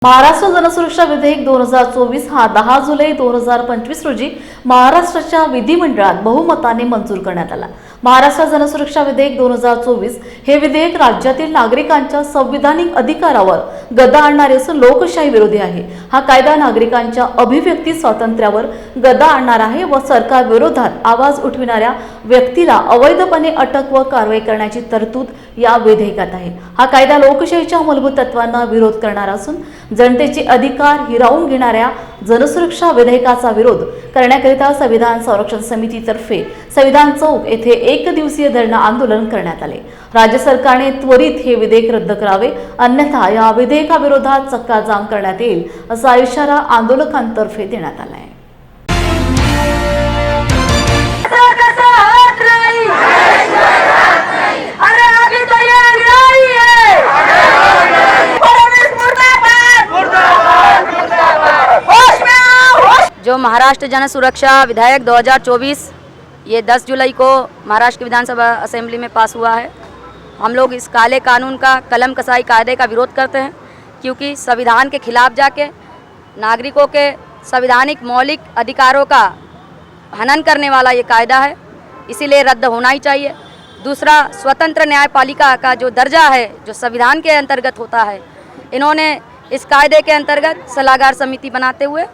महाराष्ट्र जनसुरक्षा विधेयक 2024 हा 10 जुलै 2025 रोजी महाराष्ट्राच्या विधिमंडळात बहुमताने मंजूर करण्यात आला। महाराष्ट्र जनसुरक्षा विधेयक 2024 हे विधेयक राज्यातील नागरिकांच्या संविधानिक अधिकारावर गदा आणणारे असून लोकशाही विरोधी आहे। हा कायदा नागरिकांच्या अभिव्यक्ती स्वातंत्र्यावर गदा आणणार आहे व सरकार विरोधात आवाज उठविणाऱ्या व्यक्तीला अवैधपणे अटक व कारवाई करण्याची तरतूद या विधेयकात आहे। हा कायदा लोकशाहीच्या मूलभूत तत्वांना विरोध करणारा असून जनतेचे अधिकार हिरावून घेणाऱ्या जनसुरक्षा विधेयकाचा विरोध करण्याकरिता संविधान संरक्षण समितीतर्फे संविधान चौक येथे एक दिवसीय धरणं आंदोलन करण्यात आले। राज्य सरकारने त्वरित हे विधेयक रद्द करावे, अन्यथा या विधेयकाविरोधात चक्काजाम करण्यात येईल असा इशारा आंदोलकांतर्फे देण्यात आला आहे। जो महाराष्ट्र जन सुरक्षा विधेयक 2024 ये 10 जुलाई को महाराष्ट्र विधानसभा असेंबली में पास हुआ है। हम लोग इस काले कानून का कलम कसाई कायदे का विरोध करते हैं, क्योंकि संविधान के खिलाफ जाके नागरिकों के संवैधानिक मौलिक अधिकारों का हनन करने वाला ये कायदा है, इसीलिए रद्द होना ही चाहिए। दूसरा, स्वतंत्र न्यायपालिका का जो दर्जा है, जो संविधान के अंतर्गत होता है, इन्होंने इस कायदे के अंतर्गत सलाहकार समिति बनाते हुए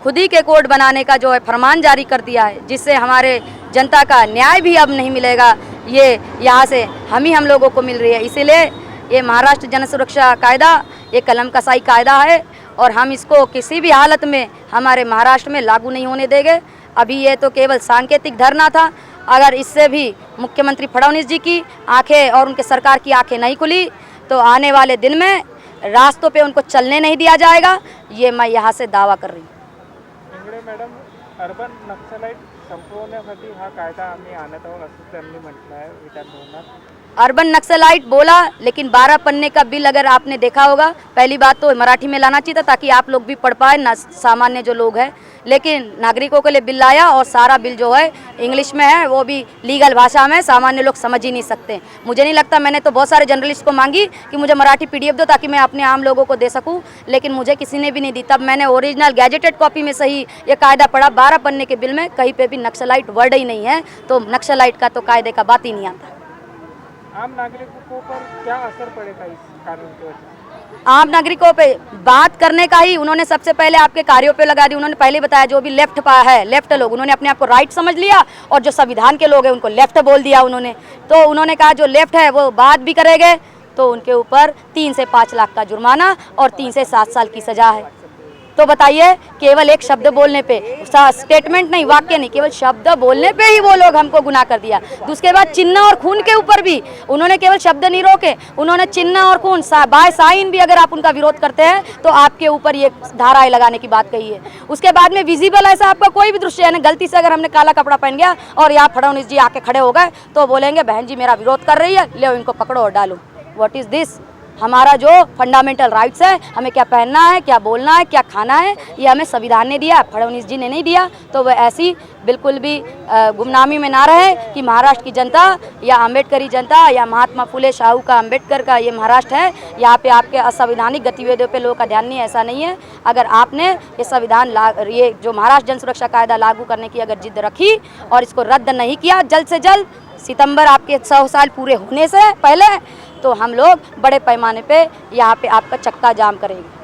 खुद ही के कोड बनाने का जो है फरमान जारी कर दिया है, जिससे हमारे जनता का न्याय भी अब नहीं मिलेगा। ये यहाँ से हम लोगों को मिल रही है। इसीलिए ये महाराष्ट्र जन सुरक्षा कायदा ये कलम कसाई कायदा है और हम इसको किसी भी हालत में हमारे महाराष्ट्र में लागू नहीं होने देंगे। अभी ये तो केवल सांकेतिक धरना था। अगर इससे भी मुख्यमंत्री फडणवीस जी की आंखें और उनके सरकार की आंखें नहीं खुली तो आने वाले दिन में रास्तों पे उनको चलने नहीं दिया जाएगा। ये मैं यहाँ से दावा कर रही हूँ। मॅडम, अर्बन नक्सलाइट संपवण्यासाठी हा कायदा आम्ही आणत आहोत असं त्यांनी म्हटलं आहे विधानभवनात। अर्बन नक्सलाइट बोला, लेकिन 12 पन्ने का बिल अगर आपने देखा होगा, पहली बात तो मराठी में लाना चाहिए था ताकि आप लोग भी पढ़ पाए, ना सामान्य जो लोग हैं, लेकिन नागरिकों के लिए बिल लाया और सारा बिल जो है इंग्लिश में है, वो भी लीगल भाषा में, सामान्य लोग समझ ही नहीं सकते। मुझे नहीं लगता, मैंने तो बहुत सारे जर्नलिस्ट को मांगी कि मुझे मराठी PDF दो ताकि मैं अपने आम लोगों को दे सकूं, लेकिन मुझे किसी ने भी नहीं दी। तब मैंने ओरिजिनल गैजेटेड कॉपी में सही ये कायदा पढ़ा, 12 पन्ने के बिल में कहीं पे भी नक्सलाइट वर्ड ही नहीं है, तो नक्सलाइट का तो कायदे का बात ही नहीं आता। आम नागरिकों पर क्या असर पड़ेगा इस कानून की वजह से? आम नागरिकों पे बात करने का ही उन्होंने सबसे पहले आपके कार्यों पे लगा दी। उन्होंने पहले बताया जो भी लेफ्ट है, लेफ्ट लोग, उन्होंने अपने आप को राइट समझ लिया और जो संविधान के लोग हैं उनको लेफ्ट बोल दिया उन्होंने। तो उन्होंने कहा जो लेफ्ट है वो बात भी करेंगे तो उनके ऊपर 3 से 5 लाख का जुर्माना और 3 से 7 साल की सजा है। तो बताइए, केवल एक शब्द बोलने पे, स्टेटमेंट नहीं, वाक्य नहीं, केवल शब्द बोलने पे ही वो लोग हमको गुनाह कर दिया। दूसरे बाद चिन्ह और खून के ऊपर भी उन्होंने केवल शब्द नहीं रोके, उन्होंने चिन्ह और खून बाय साइन भी अगर आप उनका विरोध करते हैं तो आपके ऊपर ये धाराएं लगाने की बात कही है। उसके बाद में विजिबल ऐसा आपका कोई भी दृश्य है ना, गलती से अगर हमने काला कपड़ा पहन गया और यहाँ फडणवीस जी आके खड़े हो गए तो बोलेंगे बहन जी मेरा विरोध कर रही है, ले इनको पकड़ो और डालो। What is this? हमारा जो फंडामेंटल राइट्स है, हमें क्या पहनना है, क्या बोलना है, क्या खाना है, ये हमें संविधान ने दिया, फडणवीस जी ने नहीं दिया। तो वह ऐसी बिल्कुल भी गुमनामी में ना रहे कि महाराष्ट्र की जनता या अम्बेडकरी जनता या महात्मा फुले शाहू का अम्बेडकर का ये महाराष्ट्र है, यहाँ पे आपके असंवैधानिक गतिविधियों पे लोगों का ध्यान नहीं है, ऐसा नहीं है। अगर आपने ये संविधान ये जो महाराष्ट्र जन सुरक्षा कायदा लागू करने की अगर जिद रखी और इसको रद्द नहीं किया जल्द से जल्द, सितंबर आपके 100 साल पूरे होने से पहले, तो हम लोग बड़े पैमाने पे यहाँ पे आपका चक्का जाम करेंगे।